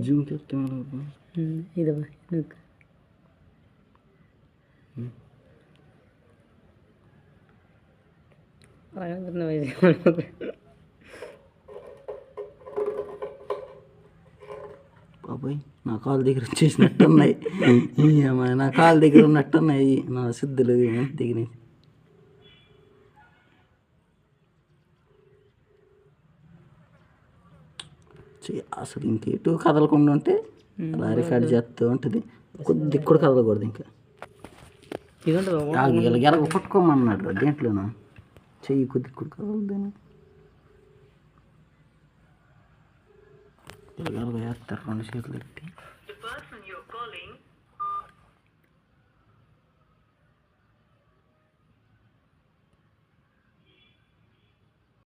Zoom చేస్తే ఇదమ్మా బాబాయ్ నా కాలు దగ్గర వచ్చేసినట్టున్నాయి, నా కాలు దగ్గర ఉన్నట్టున్నాయి నా సిద్ధులు దిగినాయి. అసలు ఇంకెటు కదలకుండా ఉంటే అలా రికార్డ్ చేస్తూ ఉంటుంది. కొద్ది కూడా కదలకూడదు. ఇంకా ఎలాగ పట్టుకోమన్నాడు దేంట్లోనూ చెయ్యి కొద్ది కూడా కదలదని ఎలాగ వేస్తారు 2 చేతులు ఎత్తి.